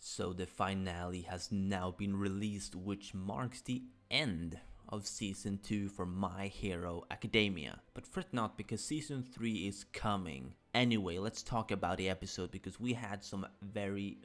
So the finale has now been released, which marks the end of Season 2 for My Hero Academia. But fret not, because Season 3 is coming. Anyway, let's talk about the episode, because we had some very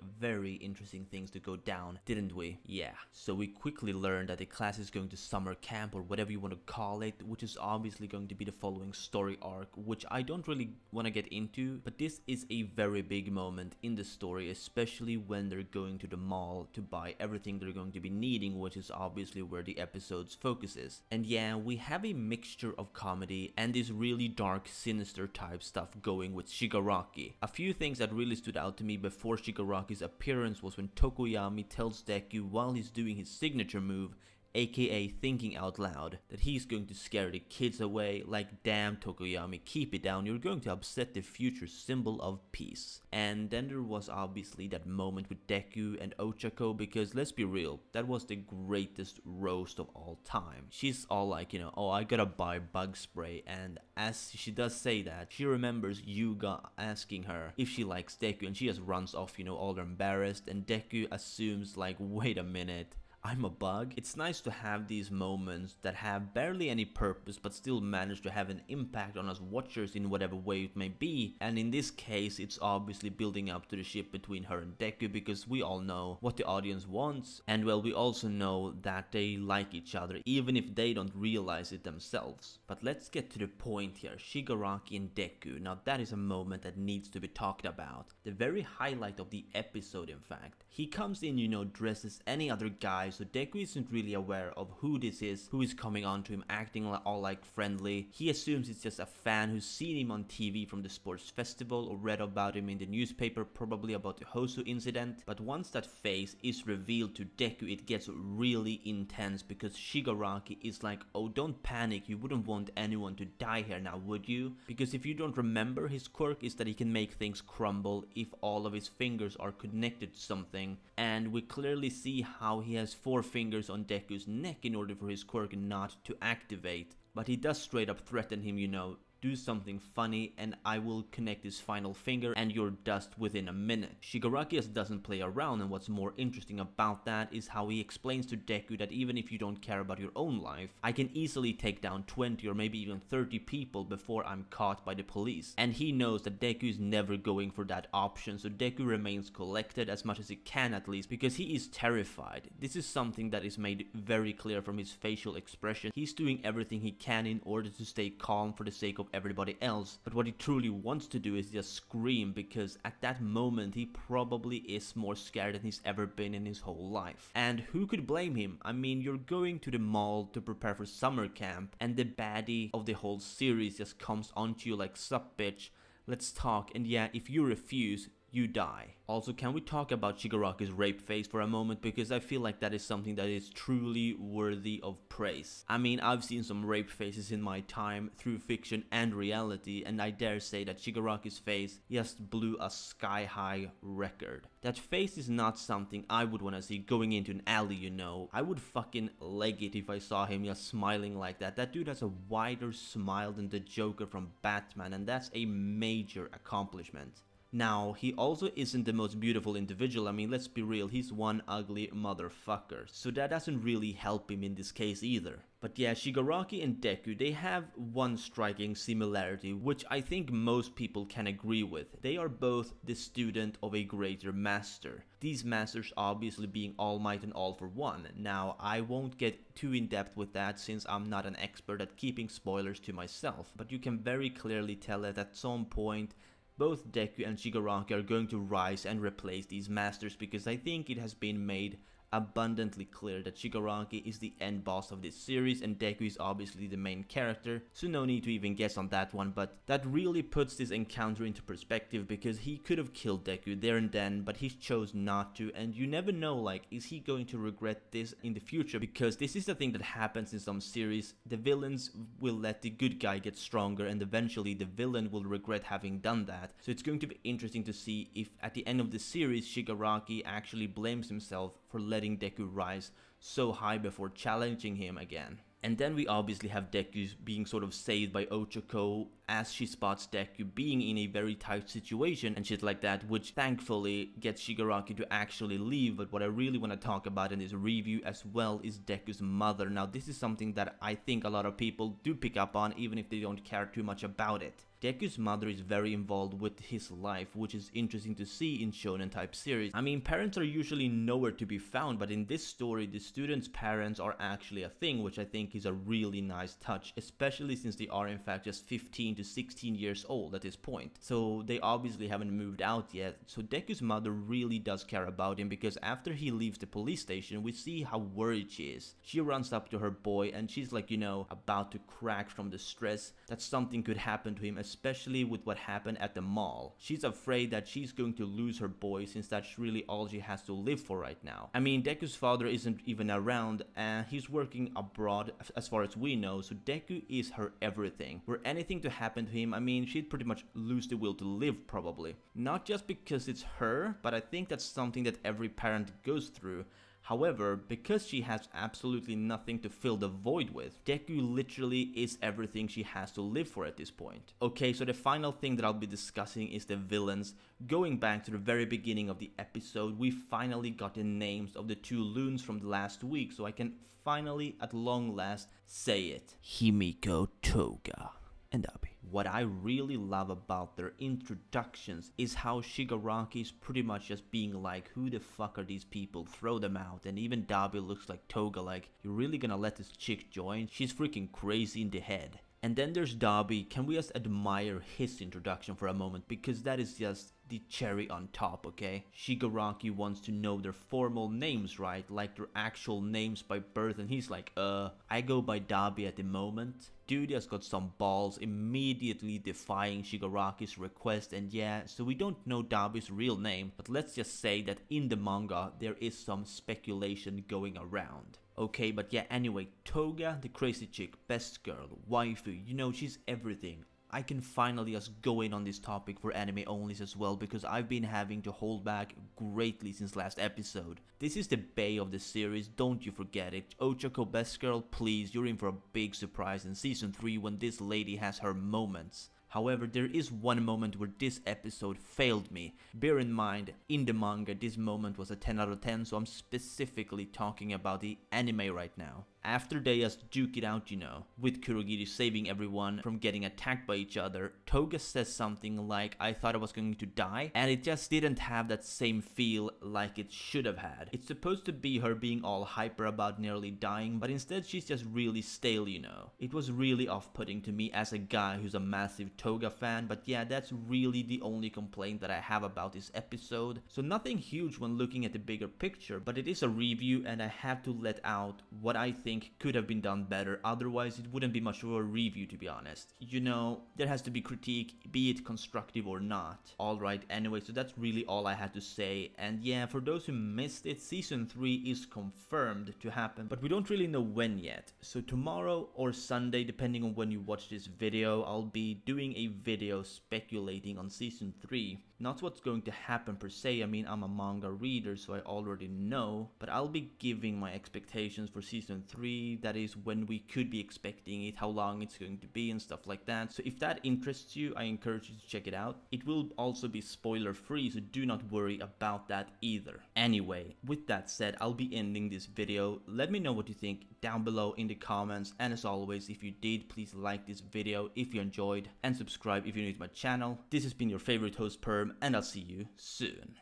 interesting things to go down, didn't we? Yeah. So we quickly learned that the class is going to summer camp, or whatever you want to call it, which is obviously going to be the following story arc, which I don't really want to get into, but this is a very big moment in the story, especially when they're going to the mall to buy everything they're going to be needing, which is obviously where the episode's focus is. And yeah, we have a mixture of comedy and this really dark, sinister type stuff going with Shigaraki. A few things that really stood out to me before Shigaraki's appearance was when Tokoyami tells Deku while he's doing his signature move, aka thinking out loud, that he's going to scare the kids away. Like, damn Tokoyami, keep it down, you're going to upset the future symbol of peace. And then there was obviously that moment with Deku and Ochako, because let's be real, that was the greatest roast of all time. She's all like, you know, oh, I gotta buy bug spray, and as she does say that, she remembers Yuga asking her if she likes Deku, and she just runs off, you know, all embarrassed, and Deku assumes like, wait a minute, I'm a bug? It's nice to have these moments that have barely any purpose but still manage to have an impact on us watchers in whatever way it may be, and in this case it's obviously building up to the ship between her and Deku, because we all know what the audience wants, and well, we also know that they like each other even if they don't realize it themselves. But let's get to the point here, Shigaraki and Deku. Now that is a moment that needs to be talked about, the very highlight of the episode in fact. He comes in, you know, dressed as any other guy, so Deku isn't really aware of who this is, who is coming on to him, acting all like friendly. He assumes it's just a fan who's seen him on TV from the sports festival or read about him in the newspaper, probably about the Hosu incident. But once that face is revealed to Deku, it gets really intense, because Shigaraki is like, oh, don't panic, you wouldn't want anyone to die here now, would you? Because if you don't remember, his quirk is that he can make things crumble if all of his fingers are connected to something, and we clearly see how he has 4 fingers on Deku's neck in order for his quirk not to activate. But he does straight up threaten him, you know, do something funny and I will connect his final finger and you're dust within a minute. Shigaraki just doesn't play around, and what's more interesting about that is how he explains to Deku that even if you don't care about your own life, I can easily take down 20 or maybe even 30 people before I'm caught by the police. And he knows that Deku is never going for that option, so Deku remains collected as much as he can, at least, because he is terrified. This is something that is made very clear from his facial expression. He's doing everything he can in order to stay calm for the sake of everybody else, but what he truly wants to do is just scream, because at that moment he probably is more scared than he's ever been in his whole life. And who could blame him? I mean, you're going to the mall to prepare for summer camp and the baddie of the whole series just comes onto you like, sup bitch, let's talk, and yeah, if you refuse, you die. Also, can we talk about Shigaraki's rape face for a moment, because I feel like that is something that is truly worthy of praise. I mean, I've seen some rape faces in my time through fiction and reality, and I dare say that Shigaraki's face just blew a sky-high record. That face is not something I would want to see going into an alley, you know. I would fucking leg it if I saw him just smiling like that. That dude has a wider smile than the Joker from Batman, and that's a major accomplishment. Now, he also isn't the most beautiful individual. I mean, let's be real, he's one ugly motherfucker, so that doesn't really help him in this case either. But yeah, Shigaraki and Deku, they have one striking similarity, which I think most people can agree with. They are both the student of a greater master. These masters obviously being All Might and All for One. Now, I won't get too in depth with that since I'm not an expert at keeping spoilers to myself, but you can very clearly tell that at some point both Deku and Shigaraki are going to rise and replace these masters, because I think it has been made abundantly clear that Shigaraki is the end boss of this series and Deku is obviously the main character, so no need to even guess on that one. But that really puts this encounter into perspective, because he could have killed Deku there and then, but he chose not to, and you never know, like, is he going to regret this in the future? Because this is the thing that happens in some series, the villains will let the good guy get stronger and eventually the villain will regret having done that. So it's going to be interesting to see if at the end of the series Shigaraki actually blames himself for letting Deku rise so high before challenging him again. And then we obviously have Deku being sort of saved by Ochako as she spots Deku being in a very tight situation and shit like that, which thankfully gets Shigaraki to actually leave. But what I really want to talk about in this review as well is Deku's mother. Now this is something that I think a lot of people do pick up on, even if they don't care too much about it. Deku's mother is very involved with his life, which is interesting to see in shonen type series. I mean, parents are usually nowhere to be found, but in this story, the students' parents are actually a thing, which I think is a really nice touch, especially since they are in fact just 15 to 16 years old at this point. So they obviously haven't moved out yet. So Deku's mother really does care about him, because after he leaves the police station, we see how worried she is. She runs up to her boy and she's like, you know, about to crack from the stress that something could happen to him, especially with what happened at the mall. She's afraid that she's going to lose her boy, since that's really all she has to live for right now. I mean, Deku's father isn't even around and he's working abroad as far as we know, so Deku is her everything. Were anything to happen to him, I mean, she'd pretty much lose the will to live probably. Not just because it's her, but I think that's something that every parent goes through. However, because she has absolutely nothing to fill the void with, Deku literally is everything she has to live for at this point. Okay, so the final thing that I'll be discussing is the villains. Going back to the very beginning of the episode, we finally got the names of the two loons from the last week, so I can finally, at long last, say it. Himiko, Toga, and Dabi. What I really love about their introductions is how Shigaraki is pretty much just being like, who the fuck are these people, throw them out. And even Dabi looks like Toga, like, you're really gonna let this chick join? She's freaking crazy in the head. And then there's Dabi. Can we just admire his introduction for a moment, because that is just the cherry on top, okay? Shigaraki wants to know their formal names, right? Like their actual names by birth, and he's like, I go by Dabi at the moment. Dude has got some balls, immediately defying Shigaraki's request. And yeah, so we don't know Dabi's real name, but let's just say that in the manga there is some speculation going around. Okay, but yeah, anyway, Toga, the crazy chick, best girl, waifu, you know, she's everything. I can finally just go in on this topic for anime onlys as well, because I've been having to hold back greatly since last episode. This is the bae of the series, don't you forget it. Ochako best girl, please, you're in for a big surprise in season 3 when this lady has her moments. However, there is one moment where this episode failed me. Bear in mind, in the manga, this moment was a 10 out of 10, so I'm specifically talking about the anime right now. After they just duke it out, you know, with Kurogiri saving everyone from getting attacked by each other, Toga says something like, I thought I was going to die, and it just didn't have that same feel like it should have had. It's supposed to be her being all hyper about nearly dying, but instead she's just really stale, you know. It was really off-putting to me as a guy who's a massive Toga fan, but yeah, that's really the only complaint that I have about this episode. So nothing huge when looking at the bigger picture, but it is a review and I have to let out what I think could have been done better, otherwise it wouldn't be much of a review, to be honest. You know, there has to be critique, be it constructive or not. Alright, anyway, so that's really all I had to say. And yeah, for those who missed it, season 3 is confirmed to happen, but we don't really know when yet. So tomorrow or Sunday, depending on when you watch this video, I'll be doing a video speculating on season 3. Not what's going to happen per se, I mean, I'm a manga reader, so I already know, but I'll be giving my expectations for season 3, that is when we could be expecting it, how long it's going to be and stuff like that. So if that interests you, I encourage you to check it out. It will also be spoiler free, so do not worry about that either. Anyway, with that said, I'll be ending this video. Let me know what you think down below in the comments, and as always, if you did, please like this video if you enjoyed, and subscribe if you're new to my channel. This has been your favorite host, Perm, and I'll see you soon.